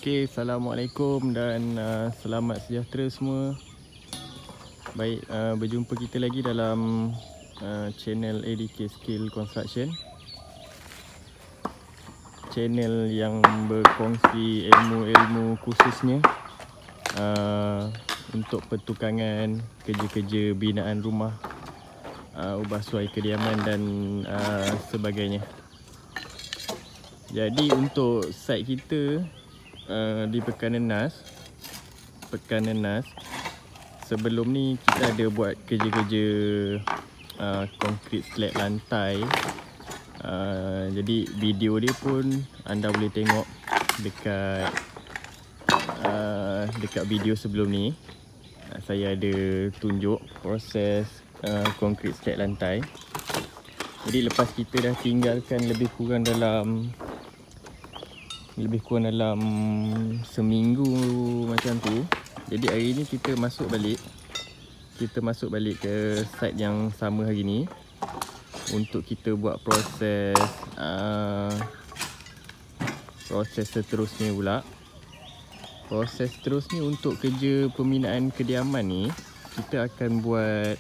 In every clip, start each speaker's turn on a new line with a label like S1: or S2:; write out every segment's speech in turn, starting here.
S1: Okey, Assalamualaikum dan selamat sejahtera semua. Baik, berjumpa kita lagi dalam channel ADK Skill Construction. Channel yang berkongsi ilmu-ilmu khususnya untuk pertukangan kerja-kerja binaan rumah, ubah suai kediaman dan sebagainya. Jadi untuk site kita di Pekanan Nas, sebelum ni kita ada buat kerja-kerja konkrit slab lantai. Jadi video dia pun anda boleh tengok dekat video sebelum ni. Saya ada tunjuk proses konkrit slab lantai. Jadi lepas kita dah tinggalkan lebih kurang dalam seminggu macam tu. Jadi hari ni kita masuk balik ke site yang sama hari ni untuk kita buat proses seterusnya pula. Proses seterusnya untuk kerja pembinaan kediaman ni, kita akan buat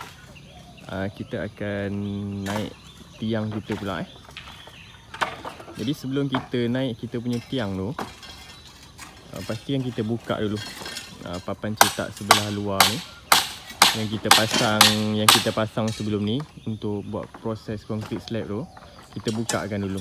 S1: kita akan naik tiang kita pula. Jadi sebelum kita naik kita punya tiang tu, pastikan kita buka dulu papan cetak sebelah luar ni yang kita pasang sebelum ni untuk buat proses konkrit slab tu. Kita bukakan dulu.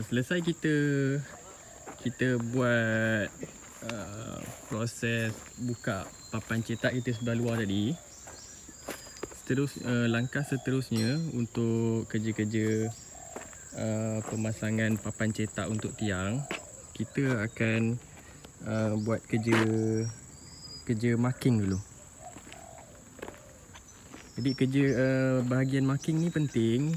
S1: Selesai kita buat proses buka papan cetak kita sebelah luar tadi. Langkah seterusnya untuk kerja-kerja pemasangan papan cetak untuk tiang, kita akan buat kerja marking dulu. Jadi kerja bahagian marking ni penting.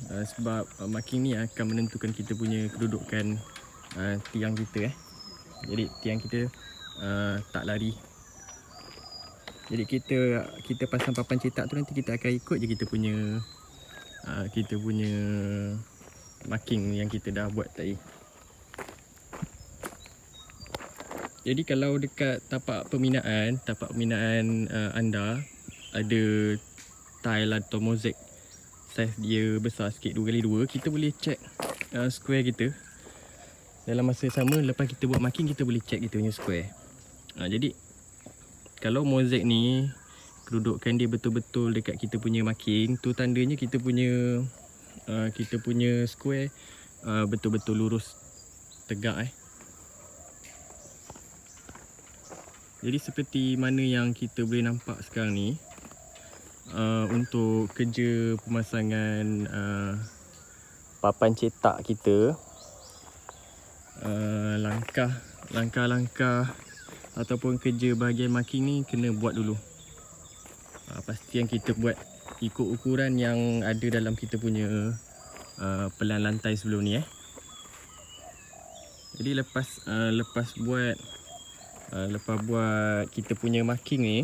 S1: Sebab marking ni akan menentukan kita punya kedudukan tiang kita. Jadi tiang kita tak lari. Jadi kita pasang papan cetak tu, nanti kita akan ikut je kita punya marking yang kita dah buat tadi. Jadi kalau dekat tapak pembinaan anda ada tile atau mozaik saiz dia besar sikit 2x2, kita boleh check square kita. Dalam masa sama, lepas kita buat marking, kita boleh check kita punya square. Jadi kalau mozaik ni kedudukan dia betul-betul dekat kita punya marking, tu tandanya kita punya square betul-betul lurus, tegak. Jadi seperti mana yang kita boleh nampak sekarang ni, untuk kerja pemasangan papan cetak kita, langkah-langkah ataupun kerja bahagian marking ni kena buat dulu. Pastikan kita buat ikut ukuran yang ada dalam kita punya pelan lantai sebelum ni. Jadi lepas buat kita punya marking ni,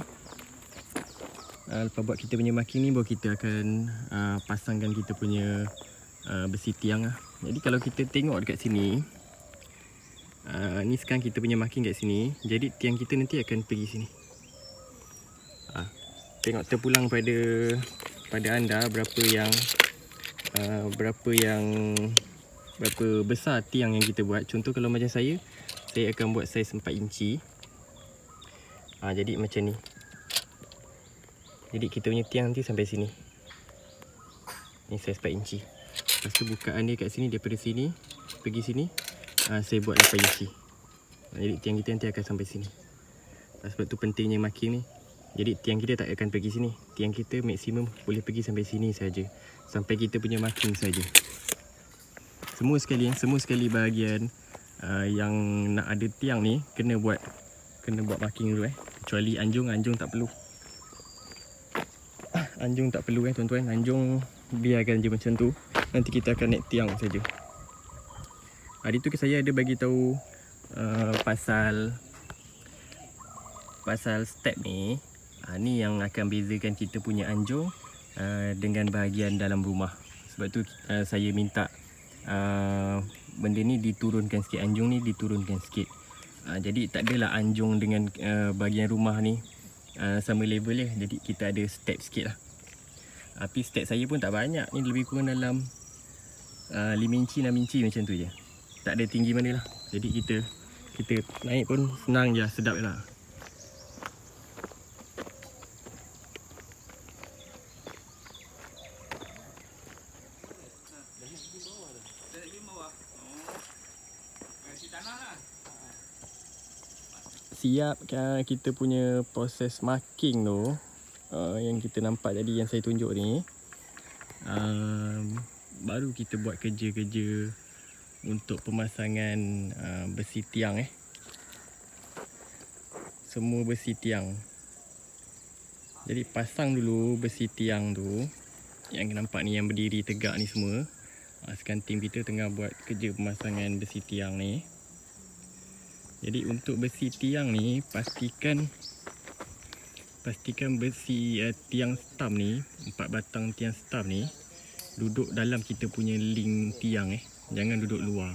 S1: baru kita akan pasangkan kita punya besi tiang. Jadi kalau kita tengok dekat sini, ni sekarang kita punya marking kat sini. Jadi tiang kita nanti akan pergi sini. Tengok terpulang pada anda berapa besar tiang yang kita buat. Contoh kalau macam saya akan buat saiz 4 inci. Jadi macam ni. Jadi kita punya tiang nanti sampai sini. Ni saiz 4 inci. Lepas tu bukaan dia kat sini, daripada sini pergi sini, saya buat 8 inci. Jadi tiang kita nanti akan sampai sini. Sebab tu pentingnya marking ni. Jadi tiang kita tak akan pergi sini. Tiang kita maksimum boleh pergi sampai sini saja. Sampai kita punya marking saja. Semua sekali bahagian yang nak ada tiang ni kena buat marking dulu Kecuali anjung tak perlu. Anjung tak perlu tuan-tuan. Anjung biarkan je macam tu. Nanti kita akan naik tiang saja. Hari tu saya ada bagi tahu pasal step ni. Ni yang akan bezakan kita punya anjung dengan bahagian dalam rumah. Sebab tu saya minta benda ni diturunkan sikit. Anjung ni diturunkan sikit. Jadi tak adalah anjung dengan bahagian rumah ni sama level je. Jadi kita ada step sikit lah. Tapi step saya pun tak banyak. Ni lebih kurang dalam 5 inci 6 inci macam tu je. Tak ada tinggi mana lah. Jadi kita naik pun senang je, sedap je lah. Siap kita punya proses marking tu, yang kita nampak tadi yang saya tunjuk ni. Baru kita buat kerja-kerja untuk pemasangan besi tiang semua besi tiang. Jadi pasang dulu besi tiang tu. Yang nampak ni yang berdiri tegak ni semua. Sekarang tim kita tengah buat kerja pemasangan besi tiang ni. Jadi untuk besi tiang ni pastikan besi tiang stam ni, 4 batang tiang stam ni duduk dalam kita punya link tiang jangan duduk luar.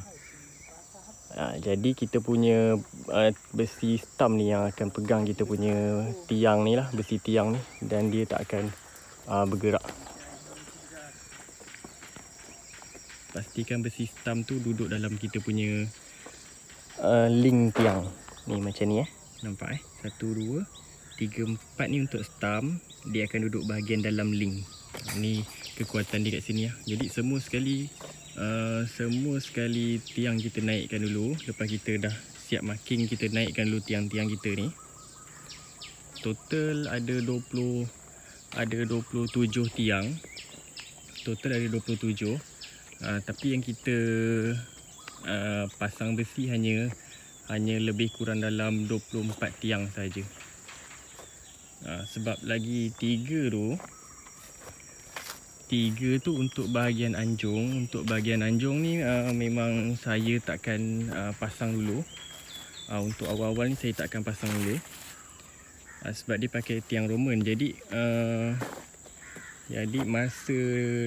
S1: Jadi kita punya besi stam ni yang akan pegang kita punya tiang ni lah, besi tiang ni, dan dia tak akan bergerak. Pastikan besi stam tu duduk dalam kita punya link tiang ni macam ni nampak 1 2 3 4 ni untuk stam, dia akan duduk bahagian dalam link. Ni kekuatan dia kat sini Jadi semua sekali tiang kita naikkan dulu. Lepas kita dah siap marking, kita naikkan dulu tiang-tiang kita ni. Total ada 27 tiang. Total ada 27. Tapi yang kita pasang besi hanya lebih kurang dalam 24 tiang saja. Sebab lagi 3 tu untuk bahagian anjung. Untuk bahagian anjung ni memang saya takkan pasang dulu. Untuk awal-awal ni saya takkan pasang dulu. Sebab dia pakai tiang Roman. Jadi masa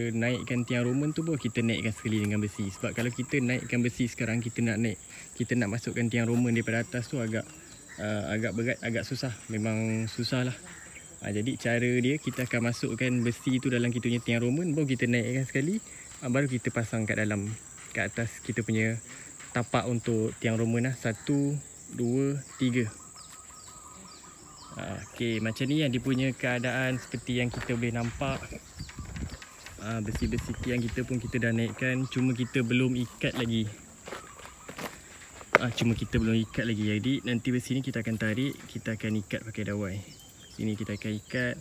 S1: naikkan tiang Roman tu baru kita naikkan sekali dengan besi. Sebab kalau kita naikkan besi sekarang, kita nak masukkan tiang Roman daripada atas tu agak berat, agak susah. Memang susah lah. Jadi cara dia, kita akan masukkan besi tu dalam kita punya tiang Roman, baru kita naikkan sekali, baru kita pasang kat atas kita punya tapak untuk tiang Roman 1, 2, 3. Okey, macam ni yang dia punya keadaan seperti yang kita boleh nampak. Besi-besi tiang kita pun kita dah naikkan, cuma kita belum ikat lagi. Jadi nanti besi ni kita akan tarik, kita akan ikat pakai dawai. Sini kita akan ikat,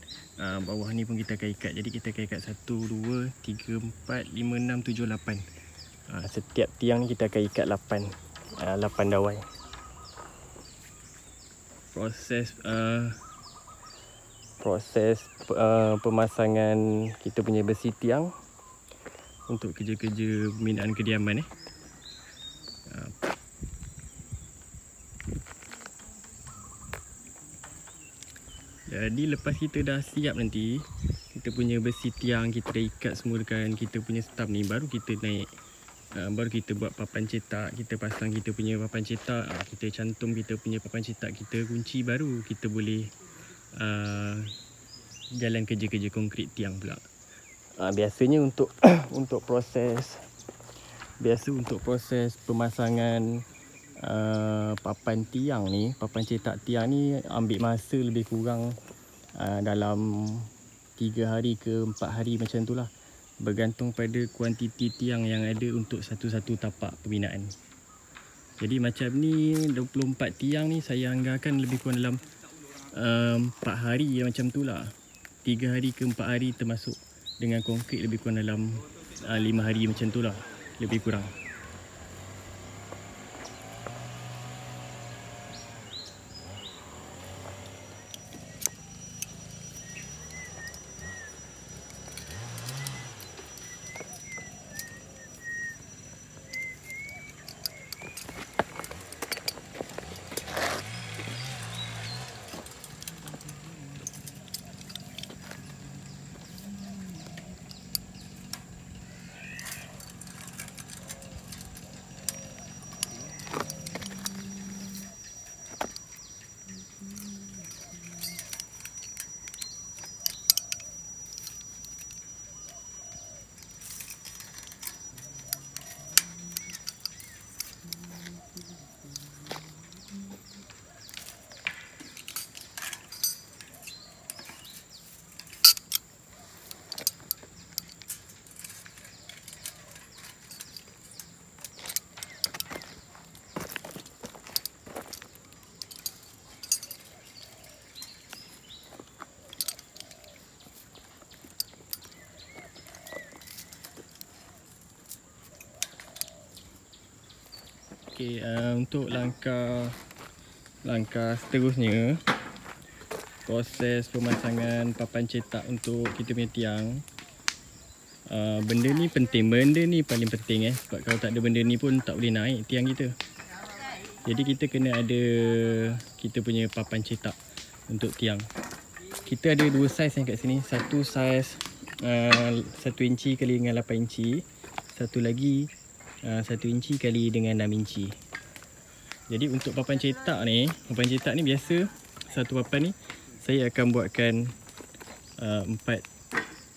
S1: bawah ni pun kita akan ikat. Jadi kita akan ikat 1, 2, 3, 4, 5, 6, 7, 8. Setiap tiang ni kita akan ikat 8 dawai. Proses pemasangan kita punya besi tiang untuk kerja-kerja pembinaan kediaman Jadi lepas kita dah siap nanti, kita punya besi tiang kita dah ikat semua dengan kita punya stam ni, baru kita naik. Baru kita buat papan cetak, kita pasang kita punya papan cetak, kita cantum kita punya papan cetak, kita kunci, baru kita boleh jalan kerja-kerja konkrit tiang pula. Biasanya untuk proses pemasangan papan tiang ni, papan cetak tiang ni ambil masa lebih kurang dalam 3 hari ke 4 hari macam tu lah. Bergantung pada kuantiti tiang yang ada untuk satu-satu tapak pembinaan. Jadi macam ni 24 tiang ni saya anggarkan lebih kurang dalam 4 hari macam tu lah. 3 hari ke 4 hari termasuk dengan konkrit lebih kurang dalam 5 hari macam tu lah, lebih kurang. Okey, untuk langkah seterusnya, proses pemasangan papan cetak untuk kita punya tiang. Benda ni penting, benda ni paling penting sebab kalau tak ada benda ni pun tak boleh naik tiang kita. Jadi kita kena ada kita punya papan cetak untuk tiang. Kita ada dua saiz kat sini, satu saiz 1 inci kali dengan 8 inci, satu lagi 1 inci kali dengan 6 inci. Jadi untuk papan cetak ni biasa satu papan ni saya akan buatkan 4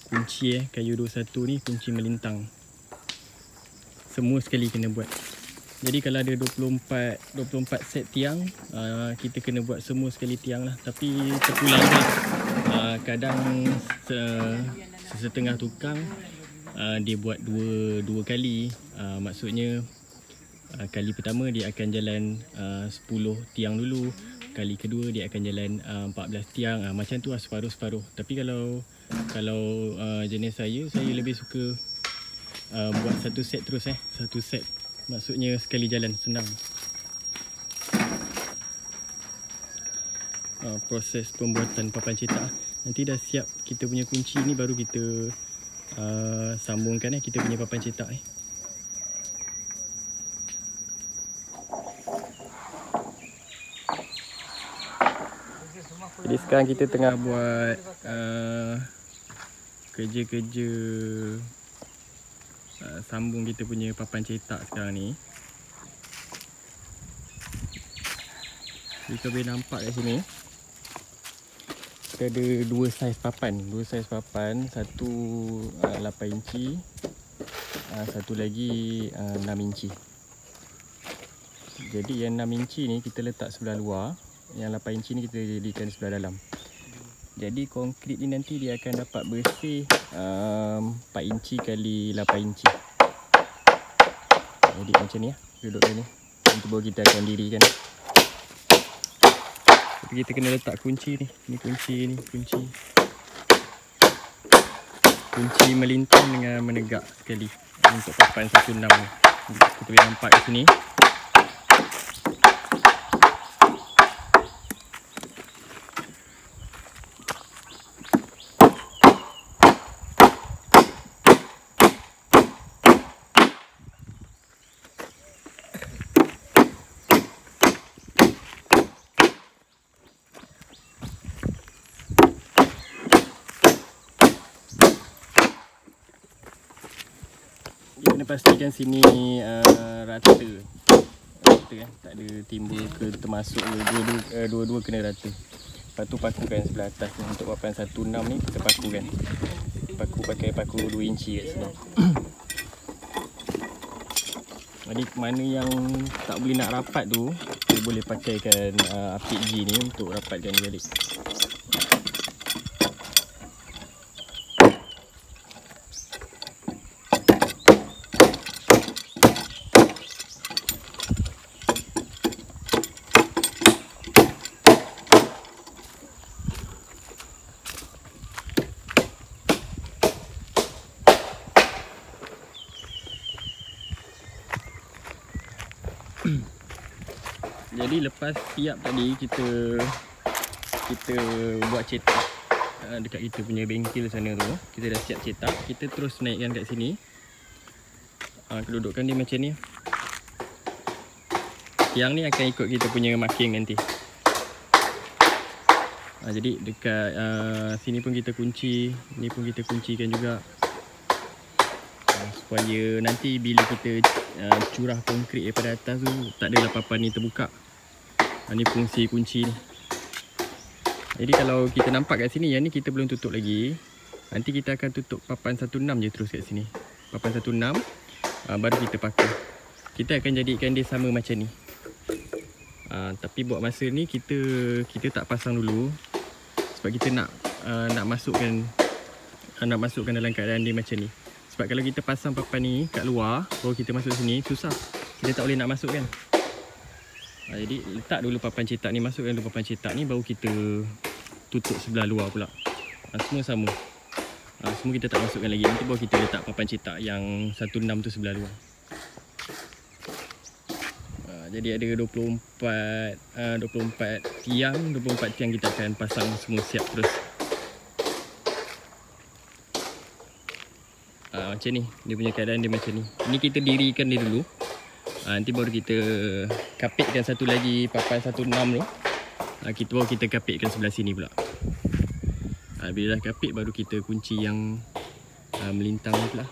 S1: kunci kayu 21 ni, kunci melintang. Semua sekali kena buat. Jadi kalau ada 24 set tiang, kita kena buat semua sekali tiang lah. Tapi terpulang lah. Kadang setengah tukang dia buat dua kali. Maksudnya kali pertama dia akan jalan 10 tiang dulu, kali kedua dia akan jalan 14 tiang. Macam tu lah, separuh-separuh. Tapi kalau jenis saya lebih suka buat satu set terus satu set. Maksudnya sekali jalan, senang. Proses pembuatan papan cetak. Nanti dah siap kita punya kunci ni, baru kita sambungkan kita punya papan cetak Jadi sekarang kita tengah buat kerja-kerja sambung kita punya papan cetak sekarang ni. Jadi kau boleh nampak kat sini kita ada dua saiz papan, satu 8 inci, satu lagi 6 inci. Jadi yang 6 inci ni kita letak sebelah luar, yang 8 inci ni kita jadikan sebelah dalam. Jadi konkrit ni nanti dia akan dapat bersih 4 inci kali 8 inci. Jadi macam ni duduk ni. Nanti baru kita akan dirikan. Jadi kita kena letak kunci ni. Ni kunci ni, kunci melintang dengan menegak sekali untuk papan 16 ni. Kita boleh nampak kat sini. Kena pastikan sini rata, tak ada timbul ke termasuk dua-dua kena rata. Lepas tu pakukan sebelah atas ni. Untuk papan 16 ni kita pakukan. Pakai paku 2 inci kat sini. Jadi mana yang tak boleh nak rapat tu, kita boleh pakaikan apik G ni untuk rapatkan balik. Jadi lepas siap tadi kita buat cetak dekat kita punya bengkel sana tu. Kita dah siap cetak, kita terus naikkan kat sini. Kedudukan dia macam ni. Tiang ni akan ikut kita punya marking nanti. Jadi dekat sini pun kita kunci, ni pun kita kuncikan juga. Supaya nanti bila kita curah konkrit daripada atas tu, tak adalah papan ni terbuka. Ni fungsi kunci ni. Jadi kalau kita nampak kat sini, yang ni kita belum tutup lagi. Nanti kita akan tutup papan 16 je terus kat sini. Papan 16 baru kita pakai. Kita akan jadikan dia sama macam ni. Tapi buat masa ni kita tak pasang dulu. Sebab kita nak masukkan dalam keadaan dia macam ni. Sebab kalau kita pasang papan ni kat luar, baru kita masuk sini, susah. Kita tak boleh nak masukkan. Jadi letak dulu papan cetak ni, masukkan dulu papan cetak ni, baru kita tutup sebelah luar pula. Semua sama. Semua kita tak masukkan lagi. Nanti baru kita letak papan cetak yang 16 tu sebelah luar. Jadi ada 24 tiang kita akan pasang semua siap terus. Macam ni, dia punya keadaan dia macam ni. Ni kita dirikan dia dulu. Nanti baru kita kapitkan satu lagi papan 16 tu. Baru kita kapitkan sebelah sini pula. Bila dah kapit baru kita kunci yang melintang ni pula.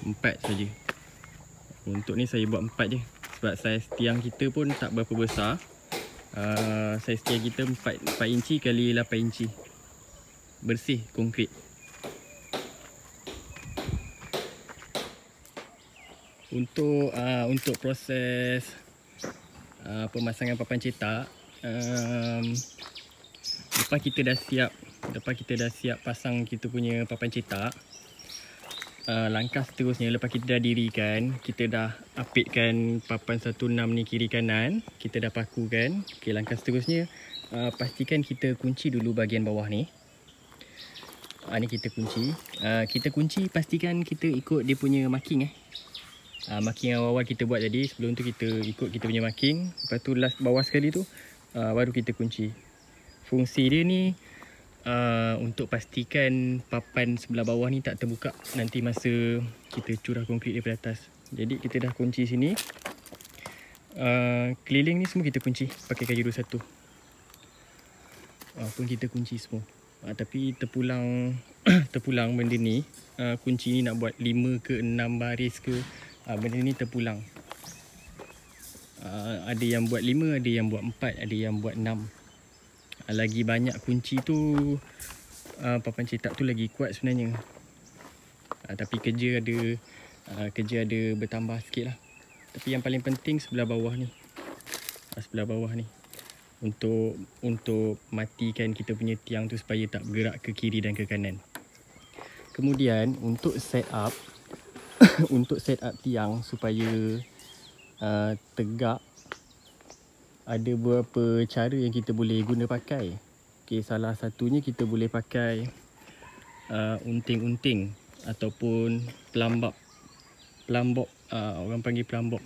S1: 4 saja. Untuk ni saya buat 4 je. Sebab saiz tiang kita pun tak berapa besar. Saiz tiang kita 4 inci kali 8 inci. Bersih konkrit. Untuk proses pemasangan papan cetak, lepas kita dah siap pasang kita punya papan cetak, langkah seterusnya lepas kita dah dirikan, kita dah apitkan papan 16 ni kiri kanan, kita dah pakukan. Okey, langkah seterusnya pastikan kita kunci dulu bahagian bawah ni. Ni kita kunci. Kita kunci, pastikan kita ikut dia punya marking. Marking yang awal kita buat tadi, sebelum tu kita ikut kita punya marking. Lepas tu last bawah sekali tu baru kita kunci. Fungsi dia ni untuk pastikan papan sebelah bawah ni tak terbuka nanti masa kita curah konkrit daripada atas. Jadi kita dah kunci sini. Keliling ni semua kita kunci pakai kayu 21. Pun kita kunci semua. Tapi terpulang benda ni. Kunci ni nak buat 5 ke 6 baris ke, benda ni terpulang. Ada yang buat 5, ada yang buat 4, ada yang buat 6. Lagi banyak kunci tu, papan cetak tu lagi kuat sebenarnya. Tapi kerja ada bertambah sikit lah. Tapi yang paling penting sebelah bawah ni. Untuk matikan kita punya tiang tu supaya tak bergerak ke kiri dan ke kanan. Kemudian untuk set up tiang supaya tegak, ada beberapa cara yang kita boleh guna pakai. Okey, salah satunya kita boleh pakai unting-unting ataupun pelambab. Orang panggil pelambab.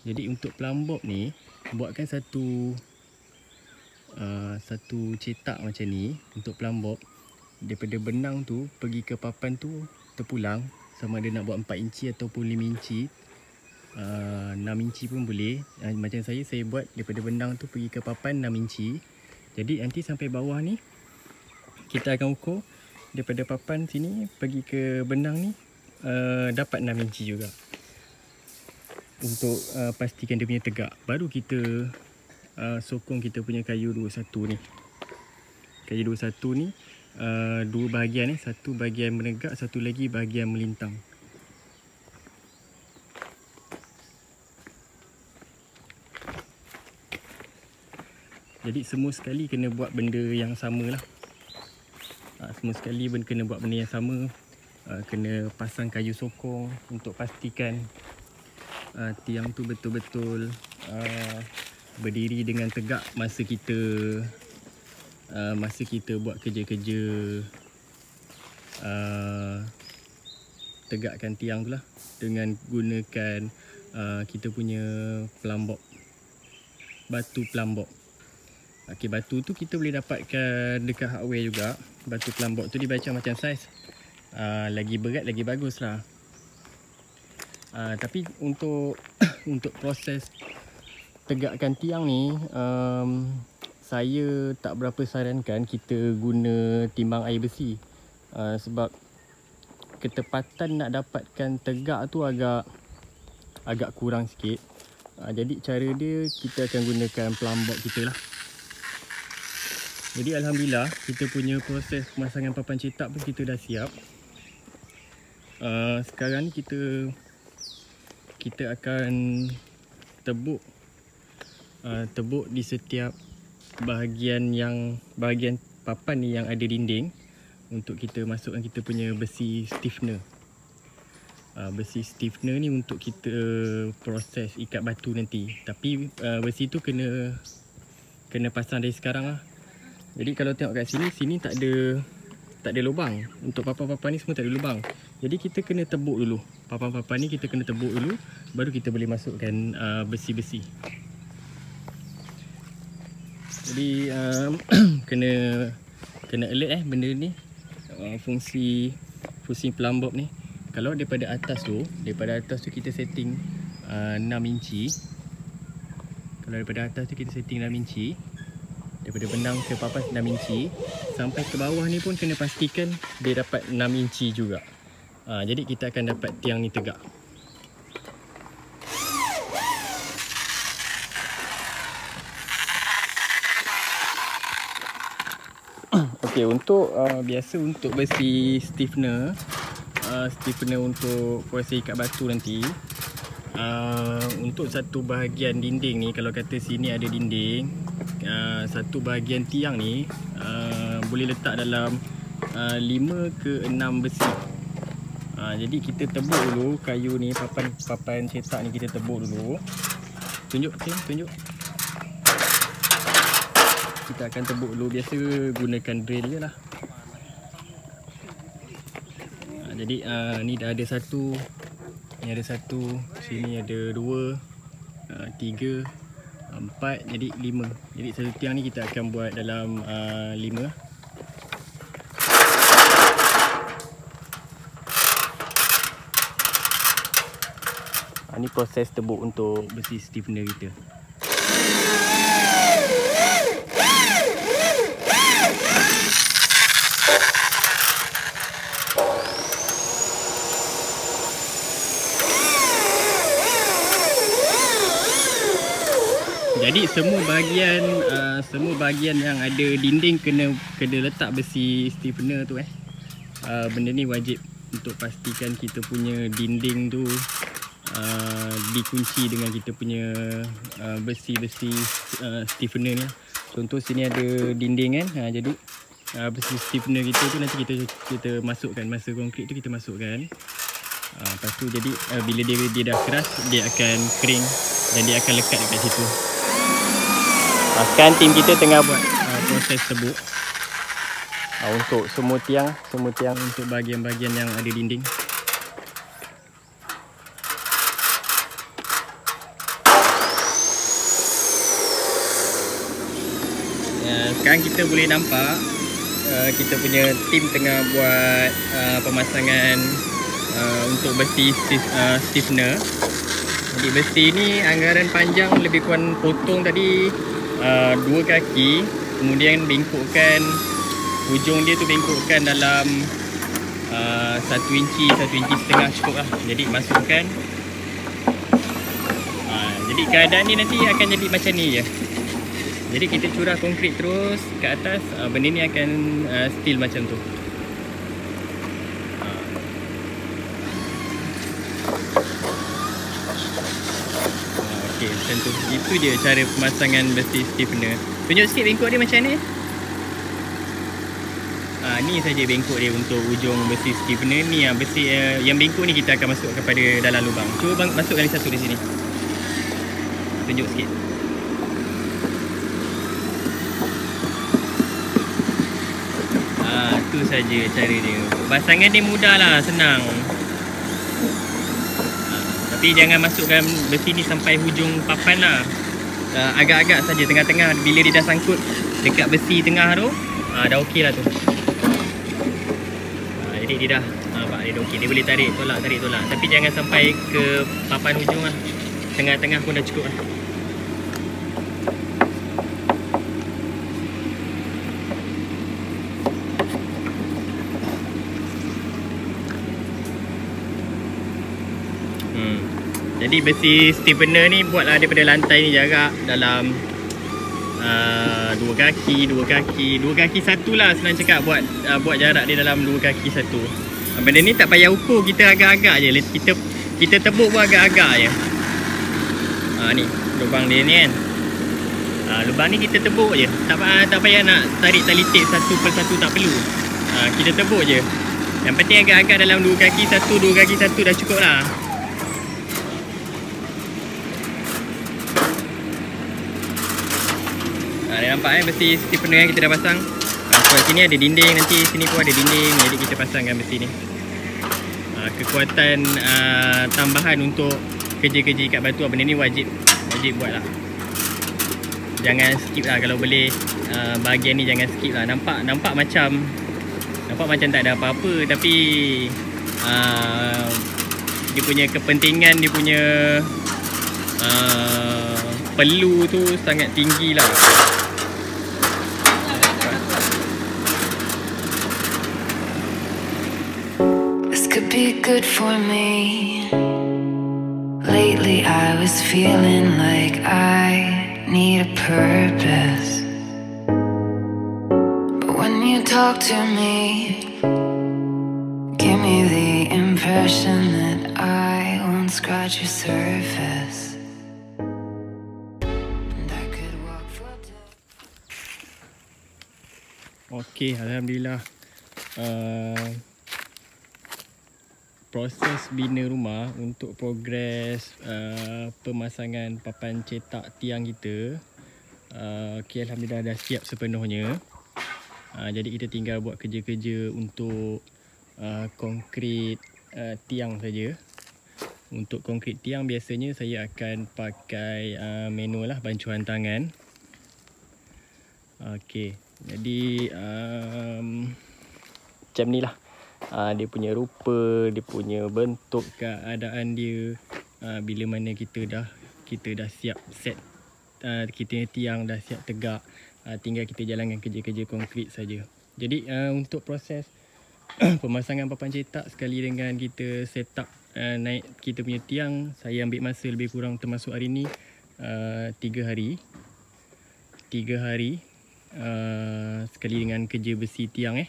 S1: Jadi untuk pelambab ni, buatkan satu cetak macam ni untuk pelambab. Daripada benang tu pergi ke papan tu terpulang, sama ada nak buat 4 inci ataupun 5 inci, 6 inci pun boleh. Macam saya buat daripada benang tu pergi ke papan 6 inci. Jadi nanti sampai bawah ni kita akan ukur daripada papan sini pergi ke benang ni dapat 6 inci juga. Untuk pastikan dia punya tegak, baru kita sokong kita punya kayu 21 ni. Kayu 21 ni dua bahagian ni, satu bahagian menegak, satu lagi bahagian melintang. Jadi semua sekali kena buat benda yang sama lah. Kena buat benda yang sama. Kena pasang kayu sokong untuk pastikan tiang tu betul-betul berdiri dengan tegak masa kita buat kerja-kerja tegakkan tiang tu lah, dengan gunakan kita punya pelambab. batu plumbok. Okey, batu tu kita boleh dapatkan dekat hardware juga. Batu plumbok tu dia macam saiz. Lagi berat lagi bagus lah. Tapi untuk untuk proses tegakkan tiang ni, saya tak berapa sarankan kita guna timbang air besi. Sebab ketepatan nak dapatkan tegak tu agak kurang sikit. Jadi cara dia, kita akan gunakan plumbok kita lah. Jadi alhamdulillah kita punya proses pemasangan papan cetak pun kita dah siap. Sekarang ni kita akan tebuk di setiap bahagian papan ni yang ada dinding, untuk kita masukkan kita punya besi stiffener. Besi stiffener ni untuk kita proses ikat batu nanti. Tapi besi tu kena pasang dari sekarang lah. Jadi kalau tengok kat sini tak ada lubang. Untuk papan-papan ni semua tak ada lubang. Jadi kita kena tebuk dulu. Papan-papan ni kita kena tebuk dulu, baru kita boleh masukkan besi-besi. Jadi kena alert benda ni. Fungsi plumbok ni. Kalau daripada atas tu kita setting 6 inci. Kalau daripada atas tu kita setting 6 inci. Daripada benang ke papan 6 inci. Sampai ke bawah ni pun kena pastikan dia dapat 6 inci juga. Jadi kita akan dapat tiang ni tegak. Okey, untuk biasa untuk besi stiffener untuk proses ikat batu nanti, untuk satu bahagian dinding ni, kalau kata sini ada dinding, satu bahagian tiang ni boleh letak dalam 5 ke 6 besi. Jadi kita tebuk dulu kayu ni, papan cetak ni kita tebuk dulu. Tunjuk. Kita akan tebuk dulu, biasa gunakan drill je lah. Jadi ni dah ada satu, ni ada satu, sini ada 2, 3, 4, jadi 5. Jadi satu tiang ni kita akan buat dalam 5. Ni proses tebuk untuk besi stiffener kita. Jadi semua bahagian yang ada dinding kena letak besi stiffener tu. Benda ni wajib untuk pastikan kita punya dinding tu dikunci dengan kita punya besi-besi stiffener ni. Contoh sini ada dinding kan. Jadi besi stiffener kita tu nanti kita masukkan, masa konkrit tu kita masukkan. Lepas tu jadi bila dia dah keras, dia akan kering dan dia akan lekat dekat situ. Sekarang tim kita tengah buat proses tebuk untuk semua tiang untuk bahagian-bahagian yang ada dinding. Sekarang kita boleh nampak kita punya tim tengah buat pemasangan untuk besi stiffener. Jadi besi ni anggaran panjang lebih kurang potong tadi 2 kaki, kemudian bengkokkan hujung dia tu, bengkokkan dalam 1 inci, 1 inci setengah cukup lah. Jadi masukkan. Jadi keadaan ni nanti akan jadi macam ni je. Jadi kita curah konkrit terus ke atas, benda ni akan still macam tu. Okey, macam tu. Itu je cara pemasangan besi stiffener. Tunjuk sikit bengkok dia macam ni. Ni saja bengkok dia untuk ujung besi stiffener ni. Besi yang bengkok ni kita akan masuk kepada dalam lubang. Cuba masukkan satu di sini. Tunjuk sikit. Tu saja cara dia. Pasangan dia mudah lah, senang. Tapi jangan masukkan besi ni sampai hujung papan lah. agak-agak saja tengah-tengah. Bila dia dah sangkut dekat besi tengah tu, dah okey lah tu. Jadi dia dah nampak dia dah okey. Dia boleh tarik tolak. Tapi jangan sampai ke papan hujung lah. Tengah-tengah pun dah cukup lah. Jadi besi stiffener ni buatlah daripada lantai ni jarak dalam 2 kaki satu lah, senang cakap. Buat jarak dia dalam 2 kaki satu. Benda ni tak payah ukur, kita agak-agak je. Kita tebuk pun agak-agak je. Ni lubang dia ni kan. Lubang ni kita tebuk je. Tak payah nak tarik tali tape satu persatu, tak perlu. Kita tebuk je. Yang penting agak-agak dalam 2 kaki satu dah cukup lah. Dah nampak besi stiffener yang kita dah pasang. Kat sini ada dinding, nanti sini pun ada dinding. Jadi kita pasangkan besi ni. Kekuatan tambahan untuk kerja-kerja ikat batu, benda ni wajib buat lah. Jangan skip lah kalau boleh. Bahagian ni jangan skip lah. Nampak macam tak ada apa-apa, tapi dia punya kepentingan, dia punya perlu tu sangat tinggi lah.
S2: Could be good for me. Lately I was feeling like I need a purpose, but when you talk to me, give me the impression that I won't scratch your surface, and I could walk for days.
S1: Okey, alhamdulillah. Proses bina rumah untuk progres pemasangan papan cetak tiang kita, okey, alhamdulillah dah siap sepenuhnya. Jadi kita tinggal buat kerja-kerja untuk konkrit tiang saja. Untuk konkrit tiang biasanya saya akan pakai manual lah, bancuan tangan. Okey, jadi macam ni lah. Dia punya rupa, dia punya bentuk, keadaan dia. Bila mana kita dah siap set, kita tiang dah siap tegak, tinggal kita jalankan kerja-kerja konkrit saja. Jadi untuk proses pemasangan papan cetak sekali dengan kita set up naik kita punya tiang, saya ambil masa lebih kurang termasuk hari ni 3 hari. 3 hari sekali dengan kerja besi tiang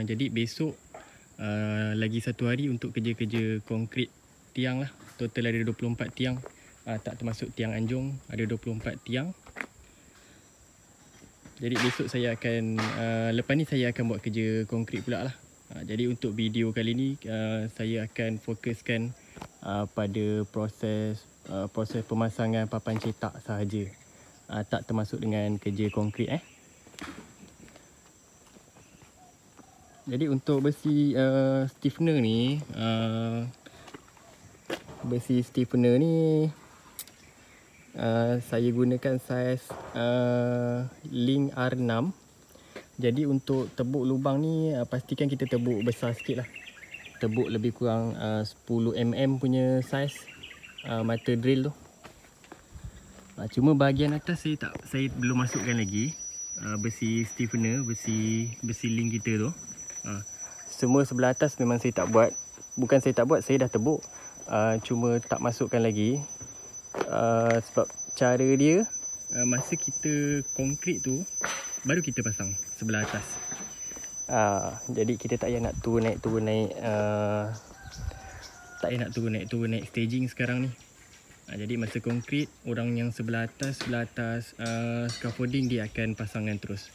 S1: jadi besok lagi 1 hari untuk kerja-kerja konkrit tiang lah. Total ada 24 tiang, tak termasuk tiang anjung, ada 24 tiang. Jadi besok saya akan lepas ni saya akan buat kerja konkrit pula lah. Jadi untuk video kali ni saya akan fokuskan pada proses pemasangan papan cetak sahaja, tak termasuk dengan kerja konkrit Jadi untuk besi stiffener ni, saya gunakan saiz link R6. Jadi untuk tebuk lubang ni pastikan kita tebuk besar sikit lah. Tebuk lebih kurang 10 mm punya saiz mata drill tu. Cuma bahagian atas saya belum masukkan lagi besi stiffener, besi link kita tu. Semua sebelah atas memang saya tak buat. Bukan saya tak buat, saya dah tebuk. Cuma tak masukkan lagi. Sebab cara dia, masa kita konkrit tu baru kita pasang sebelah atas. Jadi kita tak payah nak turun naik tak payah nak turun naik staging sekarang ni. Jadi masa konkrit, orang yang sebelah atas scaffolding dia akan pasangkan terus.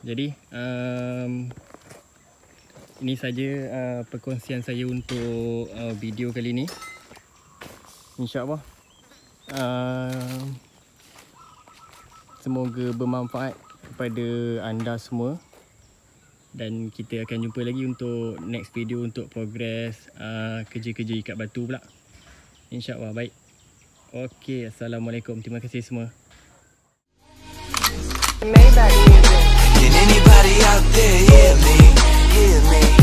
S1: Jadi ini saja perkongsian saya untuk video kali ni. InsyaAllah semoga bermanfaat kepada anda semua. Dan kita akan jumpa lagi untuk next video untuk progress kerja-kerja ikat batu pula. InsyaAllah. Baik. Okey, Assalamualaikum. Terima kasih semua.
S3: Can anybody out there hear me? Hear me?